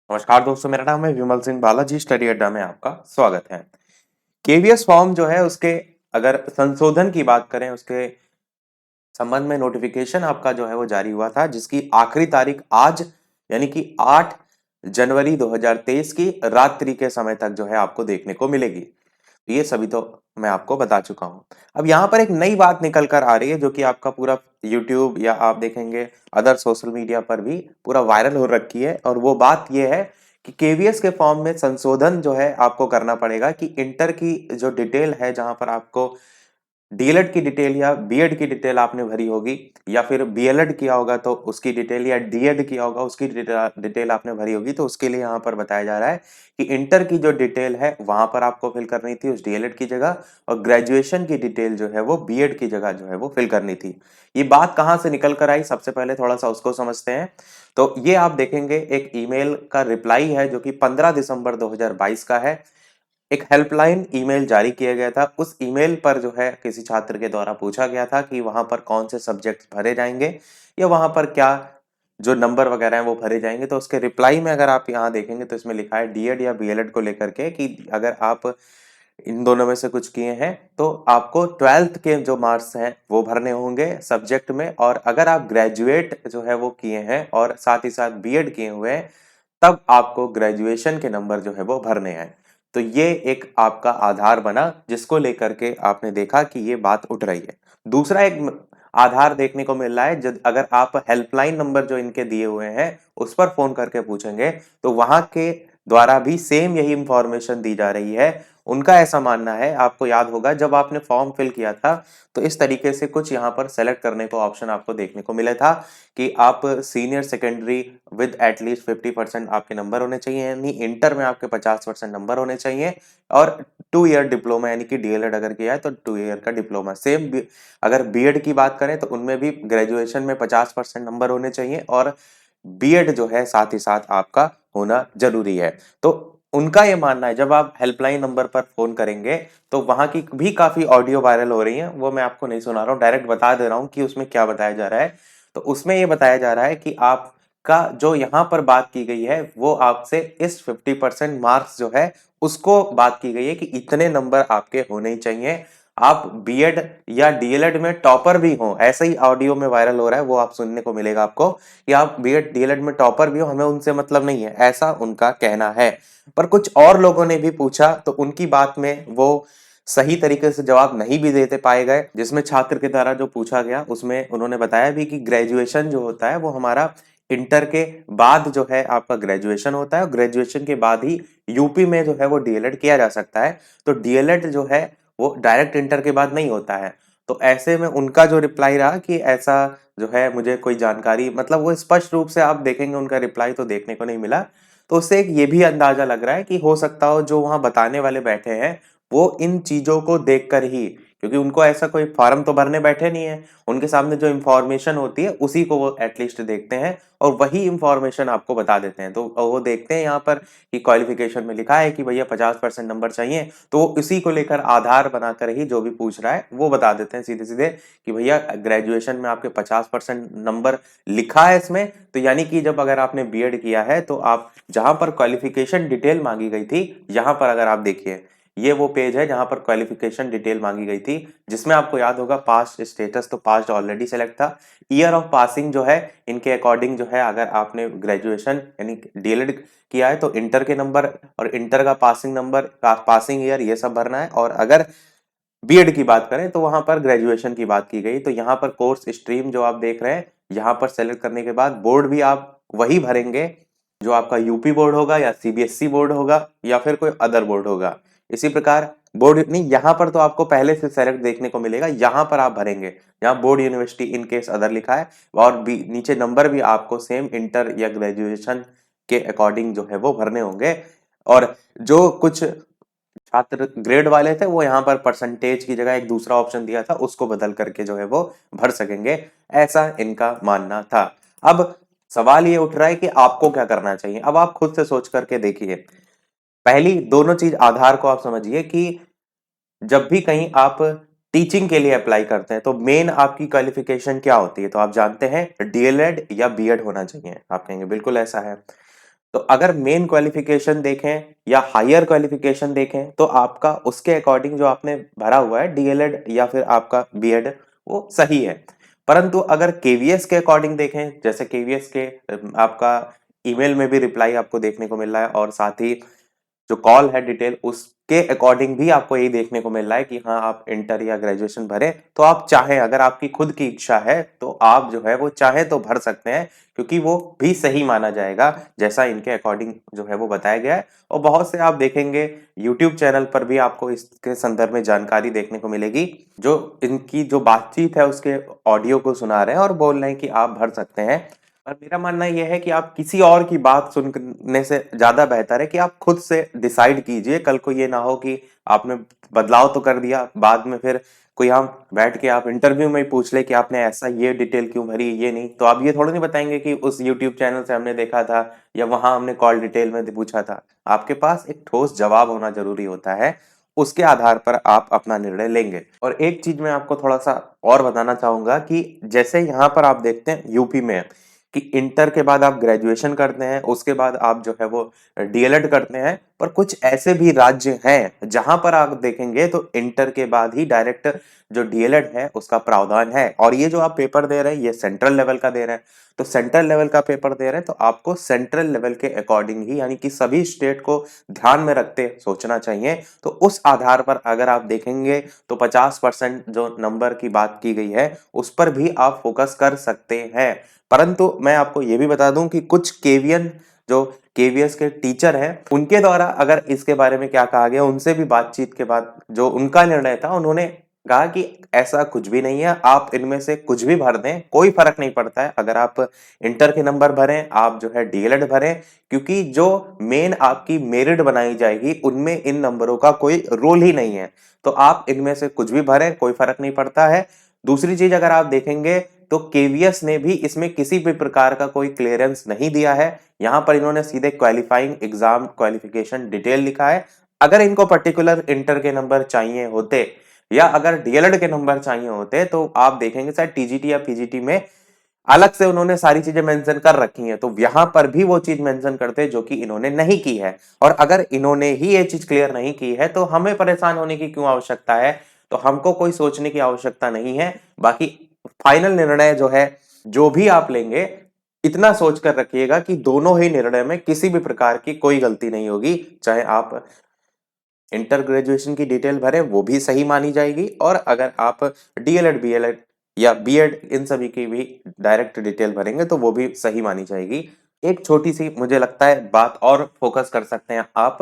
नमस्कार दोस्तों, मेरा नाम है विमल सिंह बालाजी। स्टडी अड्डा में आपका स्वागत है। केवीएस फॉर्म जो है उसके अगर संशोधन की बात करें, उसके संबंध में नोटिफिकेशन आपका जो है वो जारी हुआ था, जिसकी आखिरी तारीख आज यानी कि 8 जनवरी 2023 की रात्रि के समय तक जो है आपको देखने को मिलेगी। ये सभी तो मैं आपको बता चुका हूं। अब यहाँ पर एक नई बात निकल कर आ रही है जो कि आपका पूरा यूट्यूब या आप देखेंगे अदर सोशल मीडिया पर भी पूरा वायरल हो रखी है, और वो बात ये है कि केवीएस के फॉर्म में संशोधन जो है आपको करना पड़ेगा कि इंटर की जो डिटेल है, जहां पर आपको डीएलएड की डिटेल या बीएड की डिटेल आपने भरी होगी, या फिर बीएलएड किया होगा तो उसकी डिटेल, या डीएड किया होगा उसकी डिटेल आपने भरी होगी, तो उसके लिए यहाँ पर बताया जा रहा है कि इंटर की जो डिटेल है वहां पर आपको फिल करनी थी उस डीएलएड की जगह, और ग्रेजुएशन की डिटेल जो है वो बीएड की जगह जो है वो फिल करनी थी। ये बात कहाँ से निकल कर आई, सबसे पहले थोड़ा सा उसको समझते हैं। तो ये आप देखेंगे एक ईमेल का रिप्लाई है जो कि 15 दिसंबर 2022 का है। एक हेल्पलाइन ईमेल जारी किया गया था। उस ईमेल पर जो है किसी छात्र के द्वारा पूछा गया था कि वहां पर कौन से सब्जेक्ट भरे जाएंगे या वहां पर क्या जो नंबर वगैरह हैं वो भरे जाएंगे। तो उसके रिप्लाई में अगर आप यहाँ देखेंगे तो इसमें लिखा है डीएड या बीएलएड को लेकर के कि अगर आप इन दोनों में से कुछ किए हैं तो आपको 12th के जो मार्क्स हैं वो भरने होंगे सब्जेक्ट में, और अगर आप ग्रेजुएट जो है वो किए हैं और साथ ही साथ बीएड किए हुए हैं तब आपको ग्रेजुएशन के नंबर जो है वो भरने हैं। तो ये एक आपका आधार बना जिसको लेकर के आपने देखा कि ये बात उठ रही है। दूसरा एक आधार देखने को मिल रहा है, जब अगर आप हेल्पलाइन नंबर जो इनके दिए हुए हैं उस पर फोन करके पूछेंगे तो वहां के द्वारा भी सेम यही इंफॉर्मेशन दी जा रही है। उनका ऐसा मानना है, आपको याद होगा जब आपने फॉर्म फिल किया था तो इस तरीके से कुछ यहाँ पर सेलेक्ट करने को ऑप्शन आपको देखने को मिला था कि आप सीनियर सेकेंडरी विद एटलीस्ट 50% आपके नंबर होने चाहिए, यानी इंटर में आपके 50% नंबर होने चाहिए, और 2 ईयर डिप्लोमा यानी कि डीएलएड अगर किया है तो 2 ईयर का डिप्लोमा सेम। अगर बीएड की बात करें तो उनमें भी ग्रेजुएशन में 50% नंबर होने चाहिए, और बीएड जो है साथ ही साथ आपका होना जरूरी है। तो उनका ये मानना है, जब आप हेल्पलाइन नंबर पर फोन करेंगे तो वहां की भी काफी ऑडियो वायरल हो रही है, वो मैं आपको नहीं सुना रहा हूँ, डायरेक्ट बता दे रहा हूँ कि उसमें क्या बताया जा रहा है। तो उसमें ये बताया जा रहा है कि आपका जो यहाँ पर बात की गई है वो आपसे इस 50% मार्क्स जो है उसको बात की गई है कि इतने नंबर आपके होने ही चाहिए। आप बीएड या डीएलएड में टॉपर भी हो, ऐसा ही ऑडियो में वायरल हो रहा है, वो आप सुनने को मिलेगा आपको कि आप बीएड डीएलएड में टॉपर भी हो, हमें उनसे मतलब नहीं है, ऐसा उनका कहना है। पर कुछ और लोगों ने भी पूछा तो उनकी बात में वो सही तरीके से जवाब नहीं भी देते पाए गए। जिसमें छात्र के द्वारा जो पूछा गया उसमें उन्होंने बताया भी कि ग्रेजुएशन जो होता है वो हमारा इंटर के बाद जो है आपका ग्रेजुएशन होता है, और ग्रेजुएशन के बाद ही यूपी में जो है वो डीएलएड किया जा सकता है। तो डीएलएड जो है वो डायरेक्ट इंटर के बाद नहीं होता है। तो ऐसे में उनका जो रिप्लाई रहा कि ऐसा जो है मुझे कोई जानकारी, मतलब वो स्पष्ट रूप से आप देखेंगे उनका रिप्लाई तो देखने को नहीं मिला। तो उससे एक ये भी अंदाजा लग रहा है कि हो सकता हो जो वहां बताने वाले बैठे हैं वो इन चीजों को देखकर ही, क्योंकि उनको ऐसा कोई फॉर्म तो भरने बैठे नहीं है, उनके सामने जो इंफॉर्मेशन होती है उसी को वो एटलीस्ट देखते हैं और वही इंफॉर्मेशन आपको बता देते हैं। तो वो देखते हैं यहाँ पर कि क्वालिफिकेशन में लिखा है कि भैया 50% नंबर चाहिए, तो वो इसी को लेकर आधार बनाकर ही जो भी पूछ रहा है वो बता देते हैं सीधे सीधे कि भैया ग्रेजुएशन में आपके 50% नंबर लिखा है इसमें, तो यानी कि जब अगर आपने बीएड किया है तो आप जहां पर क्वालिफिकेशन डिटेल मांगी गई थी, यहां पर अगर आप देखिए ये वो पेज है जहां पर क्वालिफिकेशन डिटेल मांगी गई थी, जिसमें आपको याद होगा पास्ट स्टेटस तो पास्ट ऑलरेडी सेलेक्ट था। ईयर ऑफ पासिंग जो है इनके अकॉर्डिंग जो है, अगर आपने ग्रेजुएशन यानी डीएलएड किया है तो इंटर के नंबर और इंटर का पासिंग नंबर, पासिंग ईयर, ये सब भरना है। और अगर बीएड की बात करें तो वहां पर ग्रेजुएशन की बात की गई। तो यहाँ पर कोर्स स्ट्रीम जो आप देख रहे हैं, यहाँ पर सेलेक्ट करने के बाद बोर्ड भी आप वही भरेंगे जो आपका यूपी बोर्ड होगा या सीबीएसई बोर्ड होगा या फिर कोई अदर बोर्ड होगा। इसी प्रकार बोर्ड नहीं, यहाँ पर तो आपको पहले से सेलेक्ट देखने को मिलेगा, यहाँ पर आप भरेंगे यहाँ board university in case other लिखा है, और नीचे नंबर भी आपको सेम इंटर या ग्रेजुएशन के अकॉर्डिंग जो है वो भरने होंगे। और जो कुछ छात्र ग्रेड वाले थे वो यहाँ पर परसेंटेज की जगह एक दूसरा ऑप्शन दिया था, उसको बदल करके जो है वो भर सकेंगे, ऐसा इनका मानना था। अब सवाल ये उठ रहा है कि आपको क्या करना चाहिए। अब आप खुद से सोच करके देखिए। पहली दोनों चीज आधार को आप समझिए कि जब भी कहीं आप टीचिंग के लिए अप्लाई करते हैं तो मेन आपकी क्वालिफिकेशन क्या होती है, तो आप जानते हैं डीएलएड या बीएड होना चाहिए। आप कहेंगे बिल्कुल ऐसा है। तो अगर मेन क्वालिफिकेशन देखें या हायर क्वालिफिकेशन देखें तो आपका उसके अकॉर्डिंग जो आपने भरा हुआ है डीएलएड या फिर आपका बीएड वो सही है। परंतु अगर केवीएस के अकॉर्डिंग देखें, जैसे केवीएस के आपका ईमेल में भी रिप्लाई आपको देखने को मिल रहा है और साथ ही जो कॉल है डिटेल उसके अकॉर्डिंग भी आपको यही देखने को मिल रहा है कि हाँ आप इंटर या ग्रेजुएशन भरें। तो आप चाहें, अगर आपकी खुद की इच्छा है तो आप जो है वो चाहें तो भर सकते हैं, क्योंकि वो भी सही माना जाएगा जैसा इनके अकॉर्डिंग जो है वो बताया गया है। और बहुत से आप देखेंगे यूट्यूब चैनल पर भी आपको इसके संदर्भ में जानकारी देखने को मिलेगी, जो इनकी जो बातचीत है उसके ऑडियो को सुना रहे हैं और बोल रहे हैं कि आप भर सकते हैं। और मेरा मानना यह है कि आप किसी और की बात सुनने से ज्यादा बेहतर है कि आप खुद से डिसाइड कीजिए। कल को ये ना हो कि आपने बदलाव तो कर दिया, बाद में फिर कोई यहाँ बैठ के आप इंटरव्यू में ही पूछ ले कि आपने ऐसा ये डिटेल क्यों भरी, ये नहीं तो आप ये थोड़ा नहीं बताएंगे कि उस यूट्यूब चैनल से हमने देखा था या वहां हमने कॉल डिटेल में पूछा था। आपके पास एक ठोस जवाब होना जरूरी होता है, उसके आधार पर आप अपना निर्णय लेंगे। और एक चीज मैं आपको थोड़ा सा और बताना चाहूंगा कि जैसे यहाँ पर आप देखते हैं यूपी में कि इंटर के बाद आप ग्रेजुएशन करते हैं, उसके बाद आप जो है वो डीएलएड करते हैं, पर कुछ ऐसे भी राज्य हैं जहां पर आप देखेंगे तो इंटर के बाद ही डायरेक्ट जो डीएलएड है उसका प्रावधान है। और ये जो आप पेपर दे रहे हैं ये सेंट्रल लेवल का दे रहे हैं, तो सेंट्रल लेवल का पेपर दे रहे हैं तो आपको सेंट्रल लेवल के अकॉर्डिंग ही, यानी कि सभी स्टेट को ध्यान में रखते सोचना चाहिए। तो उस आधार पर अगर आप देखेंगे तो 50% जो नंबर की बात की गई है उस पर भी आप फोकस कर सकते हैं। परंतु मैं आपको ये भी बता दूं कि कुछ केवीएन जो केवीएस के टीचर हैं उनके द्वारा अगर इसके बारे में क्या कहा गया, उनसे भी बातचीत के बाद जो उनका निर्णय था, उन्होंने कहा कि ऐसा कुछ भी नहीं है, आप इनमें से कुछ भी भर दें, कोई फर्क नहीं पड़ता है। अगर आप इंटर के नंबर भरें, आप जो है डीएलएड भरें, क्योंकि जो मेन आपकी मेरिट बनाई जाएगी उनमें इन नंबरों का कोई रोल ही नहीं है। तो आप इनमें से कुछ भी भरें, कोई फर्क नहीं पड़ता है। दूसरी चीज अगर आप देखेंगे तो केवीएस ने भी इसमें किसी भी प्रकार का कोई क्लियरेंस नहीं दिया है। यहां पर इन्होंने सीधे क्वालिफाइंग एग्जाम क्वालिफिकेशन डिटेल लिखा है। अगर इनको पर्टिकुलर इंटर के नंबर चाहिए होते या अगर डीएलएड के नंबर चाहिए होते तो आप देखेंगे शायद टीजीटी या पीजीटी में अलग से उन्होंने सारी चीजें मेंशन कर रखी हैं, तो यहां पर भी वो चीज मेंशन करते जो कि इन्होंने नहीं की है। और अगर इन्होंने ही ये चीज क्लियर नहीं की है तो हमें परेशान होने की क्यों आवश्यकता है, तो हमको कोई सोचने की आवश्यकता नहीं है। बाकी फाइनल निर्णय जो है जो भी आप लेंगे, इतना सोच कर रखिएगा कि दोनों ही निर्णय में किसी भी प्रकार की कोई गलती नहीं होगी। चाहे आप इंटर ग्रेजुएशन की डिटेल भरें वो भी सही मानी जाएगी, और अगर आप डीएलएड बीएलएड या बीएड इन सभी की भी डायरेक्ट डिटेल भरेंगे तो वो भी सही मानी जाएगी। एक छोटी सी मुझे लगता है बात और फोकस कर सकते हैं आप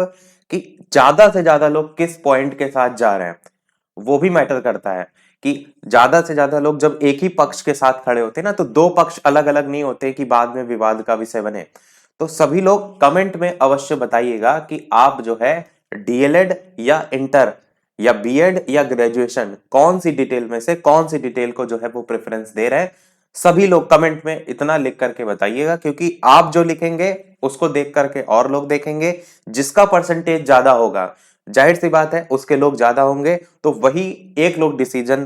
कि ज्यादा से ज्यादा लोग किस पॉइंट के साथ जा रहे हैं, वो भी मैटर करता है। कि ज्यादा से ज्यादा लोग जब एक ही पक्ष के साथ खड़े होते हैं ना, तो दो पक्ष अलग अलग नहीं होते कि बाद में विवाद का विषय बने। तो सभी लोग कमेंट में अवश्य बताइएगा कि आप जो है डीएलएड या इंटर या बीएड या ग्रेजुएशन कौन सी डिटेल में से कौन सी डिटेल को जो है वो प्रेफरेंस दे रहे हैं। सभी लोग कमेंट में इतना लिख करके बताइएगा, क्योंकि आप जो लिखेंगे उसको देख करके और लोग देखेंगे। जिसका परसेंटेज ज्यादा होगा, जाहिर सी बात है उसके लोग ज्यादा होंगे, तो वही एक लोग डिसीजन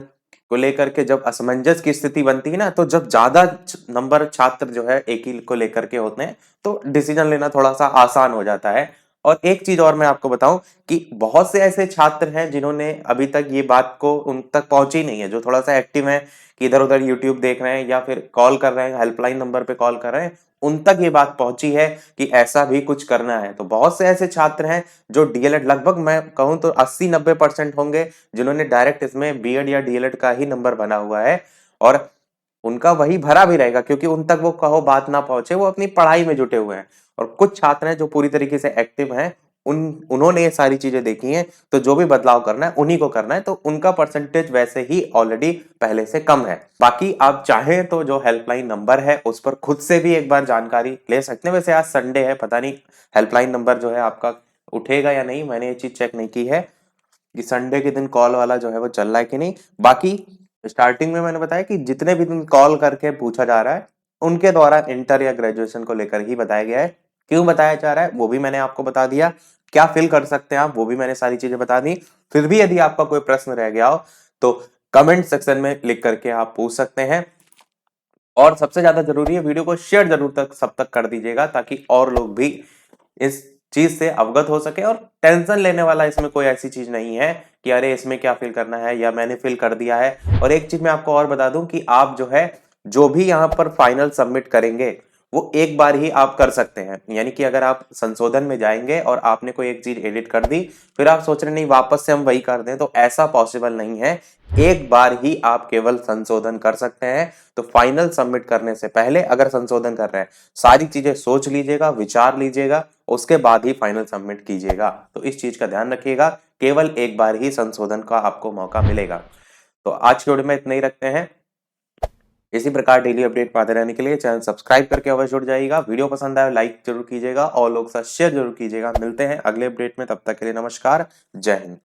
को लेकर के जब असमंजस की स्थिति बनती है ना, तो जब ज्यादा नंबर छात्र जो है एक ही को लेकर के होते हैं तो डिसीजन लेना थोड़ा सा आसान हो जाता है। और एक चीज और मैं आपको बताऊं कि बहुत से ऐसे छात्र हैं जिन्होंने अभी तक ये बात को उन तक पहुंची नहीं है, जो थोड़ा सा एक्टिव है कि इधर उधर यूट्यूब देख रहे हैं या फिर कॉल कर रहे हैं, हेल्पलाइन नंबर पे कॉल कर रहे हैं, उन तक ये बात पहुंची है कि ऐसा भी कुछ करना है। तो बहुत से ऐसे छात्र हैं जो डीएलएड, लगभग मैं कहूं तो 80-90% होंगे जिन्होंने डायरेक्ट इसमें बीएड या डीएलएड का ही नंबर बना हुआ है, और उनका वही भरा भी रहेगा, क्योंकि उन तक वो कहो बात ना पहुंचे, वो अपनी पढ़ाई में जुटे हुए हैं। और कुछ छात्र हैं जो पूरी तरीके से एक्टिव हैं, उन्होंने ये सारी चीजें देखी हैं, तो जो भी बदलाव करना है उन्हीं को करना है, तो उनका परसेंटेज वैसे ही ऑलरेडी पहले से कम है। बाकी आप चाहें तो जो हेल्पलाइन नंबर है उस पर खुद से भी एक बार जानकारी ले सकते हैं। वैसे आज संडे है, पता नहीं हेल्पलाइन नंबर जो है आपका उठेगा या नहीं, मैंने ये चीज चेक नहीं की है कि संडे के दिन कॉल वाला जो है वो चल रहा है कि नहीं। बाकी स्टार्टिंग में मैंने बताया कि जितने भी दिन कॉल करके पूछा जा रहा है उनके द्वारा इंटर या ग्रेजुएशन को लेकर ही बताया गया है। क्यों बताया जा रहा है वो भी मैंने आपको बता दिया, क्या फिल कर सकते हैं आप वो भी मैंने सारी चीजें बता दी। फिर भी यदि आपका कोई प्रश्न रह गया हो तो कमेंट सेक्शन में लिख करके आप पूछ सकते हैं। और सबसे ज्यादा जरूरी है वीडियो को शेयर जरूर तक सब तक कर दीजिएगा, ताकि और लोग भी इस चीज से अवगत हो सके। और टेंशन लेने वाला इसमें कोई ऐसी चीज नहीं है कि अरे इसमें क्या फिल करना है या मैंने फिल कर दिया है। और एक चीज मैं आपको और बता दूं कि आप जो है जो भी यहाँ पर फाइनल सबमिट करेंगे वो एक बार ही आप कर सकते हैं। यानी कि अगर आप संशोधन में जाएंगे और आपने कोई एक चीज एडिट कर दी, फिर आप सोच रहे नहीं वापस से हम वही कर दें, तो ऐसा पॉसिबल नहीं है। एक बार ही आप केवल संशोधन कर सकते हैं। तो फाइनल सबमिट करने से पहले अगर संशोधन कर रहे हैं, सारी चीजें सोच लीजिएगा, विचार लीजिएगा, उसके बाद ही फाइनल सबमिट कीजिएगा। तो इस चीज का ध्यान रखिएगा, केवल एक बार ही संशोधन का आपको मौका मिलेगा। तो आज के वीडियो में इतना ही रखते हैं। इसी प्रकार डेली अपडेट पाते रहने के लिए चैनल सब्सक्राइब करके अवश्य जुड़ जाइएगा। वीडियो पसंद आए लाइक जरूर कीजिएगा और लोग साथ शेयर जरूर कीजिएगा। मिलते हैं अगले अपडेट में, तब तक के लिए नमस्कार, जय हिंद।